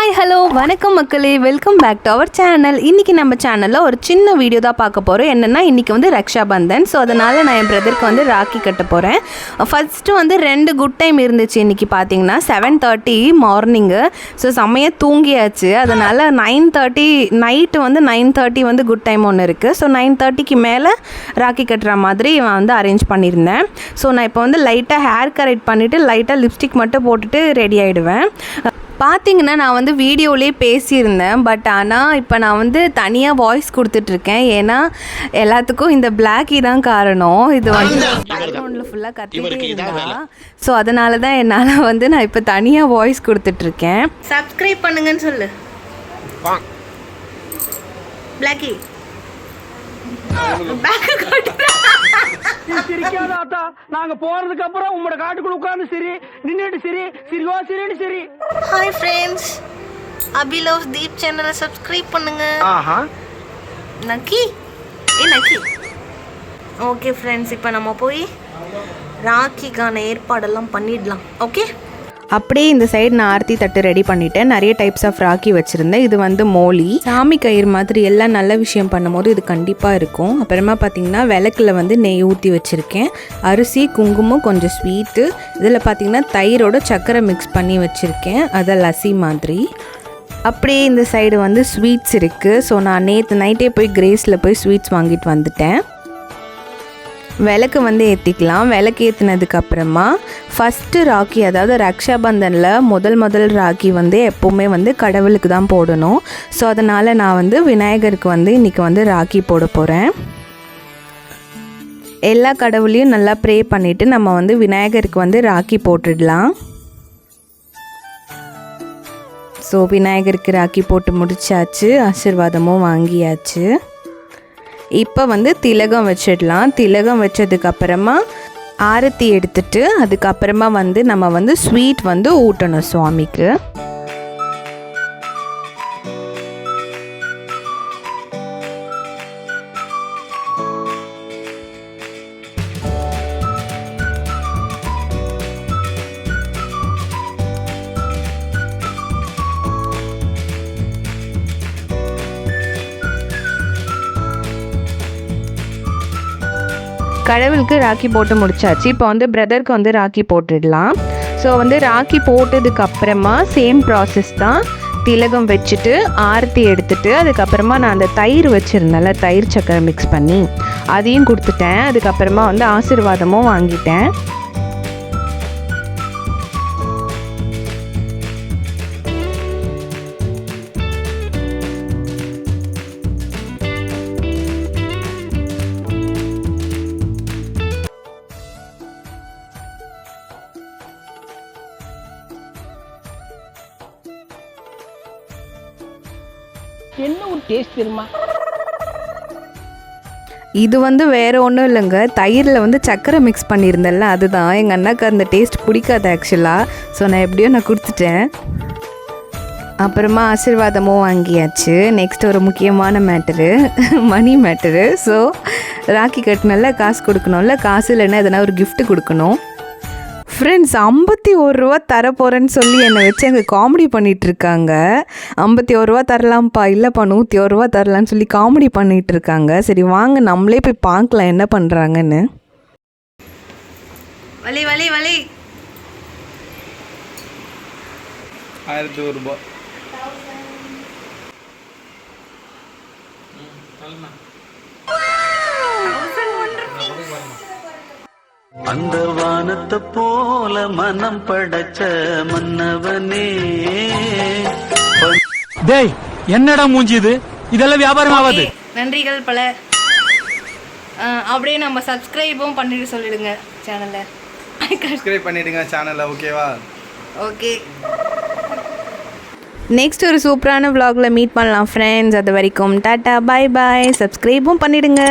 Hi hello வணக்கம் மக்களே, welcome back to our channel. இன்றைக்கி நம்ம சேனலில் ஒரு சின்ன வீடியோ தான் பார்க்க போகிறோம். என்னென்னா இன்றைக்கி வந்து ரக்ஷாபந்தன். ஸோ அதனால் நான் என் பிரதருக்கு வந்து ராக்கி கட்ட போகிறேன். ஃபஸ்ட்டு வந்து 2 குட் டைம் இருந்துச்சு. இன்றைக்கி பார்த்தீங்கன்னா 7:30 மார்னிங்கு. ஸோ செம்மையாக தூங்கியாச்சு. அதனால் 9:30 நைட்டு வந்து 9:30 வந்து குட் டைம் ஒன்று இருக்குது. ஸோ 9:30க்கு மேலே ராக்கி கட்டுற மாதிரி நான் வந்து அரேஞ்ச் பண்ணியிருந்தேன். ஸோ நான் இப்போ வந்து லைட்டாக ஹேர் கரெக்ட் பண்ணிவிட்டு லைட்டாக லிப்ஸ்டிக் மட்டும் போட்டுட்டு ரெடி ஆகிடுவேன். பார்த்தீங்கன்னா நான் வந்து வீடியோலேயே பேசியிருந்தேன். பட் ஆனால் இப்போ நான் வந்து தனியாக வாய்ஸ் கொடுத்துட்ருக்கேன். ஏன்னா எல்லாத்துக்கும் இந்த பிளாக்கி தான் காரணம். இது வந்து பேக்ரவுண்டில் ஃபுல்லாக கத்திட்டே இருந்தா. ஸோ அதனால தான் என்னால் வந்து நான் இப்போ தனியாக வாய்ஸ் கொடுத்துட்ருக்கேன். சப்ஸ்கிரைப் பண்ணுங்கன்னு சொல்லு பிளாக்கி. நாங்க போறதுக்கு அப்புறம் உங்களோட காட்டுக்குள்ள உட்கார்ந்து சரி நின்னுட்டு சரி சிரிவா சரின்னு சரி. ஹாய் ஃப்ரெண்ட்ஸ், அபி லவ்ஸ் தீப் சேனலை சப்ஸ்கிரைப் பண்ணுங்க. நக்கி நக்கி. ஓகே ஃப்ரெண்ட்ஸ், இப்போ நம்ம போய் ராக்கிக்கான ஏற்பாடெல்லாம் பண்ணிடலாம். ஓகே, அப்படியே இந்த சைடு நான் ஆர்த்தி தட்டு ரெடி பண்ணிட்டேன். நிறைய டைப்ஸ் ஆஃப் ராக்கி வச்சுருந்தேன். இது வந்து மோலி, சாமி கயிறு மாதிரி எல்லாம் நல்ல விஷயம் பண்ணும்போது இது கண்டிப்பாக இருக்கும். அப்புறமா பார்த்திங்கன்னா விளக்கில் வந்து நெய் ஊற்றி வச்சுருக்கேன். அரிசி, குங்குமம், கொஞ்சம் ஸ்வீட்டு. இதில் பார்த்திங்கன்னா தயிரோட சர்க்கரை மிக்ஸ் பண்ணி வச்சுருக்கேன். அதை லஸ்ஸி மாதிரி. அப்படியே இந்த சைடு வந்து ஸ்வீட்ஸ் இருக்குது. ஸோ நான் நேற்று நைட்டே போய் கிரேஸில் போய் ஸ்வீட்ஸ் வாங்கிட்டு வந்துட்டேன். விளக்கு வந்து ஏற்றிக்கலாம். விளக்கு ஏற்றினதுக்கப்புறமா ஃபஸ்ட்டு ராக்கி, அதாவது ரக்ஷாபந்தனில் முதல் ராக்கி வந்து எப்போவுமே வந்து கடவுளுக்கு தான் போடணும். ஸோ அதனால் நான் வந்து விநாயகருக்கு வந்து இன்றைக்கி வந்து ராக்கி போட போகிறேன். எல்லா கடவுளையும் நல்லா ப்ரே பண்ணிவிட்டு நம்ம வந்து விநாயகருக்கு வந்து ராக்கி போட்டுடலாம். ஸோ விநாயகருக்கு ராக்கி போட்டு முடிச்சாச்சு. ஆசீர்வாதமும் வாங்கியாச்சு. இப்போ வந்து திலகம் வச்சிடலாம். திலகம் வச்சதுக்கப்புறமா ஆரத்தி எடுத்துட்டு அதுக்கப்புறமா வந்து நம்ம வந்து ஸ்வீட் வந்து ஊட்டணும் சுவாமிக்கு. கடவுளுக்கு ராக்கி போட்டு முடிச்சாச்சு. இப்போ வந்து பிரதருக்கு வந்து ராக்கி போட்டுடலாம். ஸோ வந்து ராக்கி போட்டதுக்கப்புறமா சேம் ப்ராசஸ் தான். திலகம் வச்சுட்டு ஆரத்தி எடுத்துட்டு அதுக்கப்புறமா நான் அந்த தயிர் வச்சுருந்தேன்ல, தயிர் சக்கரை மிக்ஸ் பண்ணி அதையும் கொடுத்துட்டேன். அதுக்கப்புறமா வந்து ஆசீர்வாதமும் வாங்கிட்டேன். என்ன ஒரு டேஸ்ட் தெரியுமா? இது வந்து வேறு ஒன்றும் இல்லைங்க, தயிரில் வந்து சக்கரை மிக்ஸ் பண்ணியிருந்தேன்ல அதுதான். எங்கள் அண்ணாக்கு அந்த டேஸ்ட் பிடிக்காது ஆக்சுவலாக. ஸோ நான் எப்படியோ நான் கொடுத்துட்டேன். அப்புறமா ஆசீர்வாதமும் வாங்கியாச்சு. நெக்ஸ்ட் ஒரு முக்கியமான மேட்டரு, மணி மேட்டரு. ஸோ ராக்கி கட்டினால காசு கொடுக்கணும்ல, காசு இல்லைன்னா எதனா ஒரு கிஃப்ட் கொடுக்கணும். ஃப்ரெண்ட்ஸ், 51 ரூபா தரப்போகிறேன்னு சொல்லி என்னை வச்சு அங்கே காமெடி பண்ணிகிட்ருக்காங்க. 51 ரூபா தரலாம்ப்பா, இல்லைப்பா 101 ரூபா தரலான்னு சொல்லி காமெடி பண்ணிகிட்ருக்காங்க. சரி வாங்க நம்மளே போய் பார்க்கலாம் என்ன பண்ணுறாங்கன்னு. வலி வலி வலி 1001 ரூபா. அந்த வானத்தை போல மனம் படைச்ச மன்னவனே. டேய் என்னடா மூஞ்சி இது? இதெல்லாம் வியாபாரம் ஆகாது. நன்றிகள் பல. அப்படியே நம்ம சப்ஸ்கிரைபும் பண்ணிட்டு சொல்லிடுங்க சேனலை. சப்ஸ்கிரைப் பண்ணிடுங்க சேனலை. ஓகேவா? ஓகே, நெக்ஸ்ட் ஒரு சூப்பரான vlogல மீட் பண்ணலாம் ஃப்ரெண்ட்ஸ். அது வரைக்கும் டாட்டா, பாய் பாய். சப்ஸ்கிரைபும் பண்ணிடுங்க.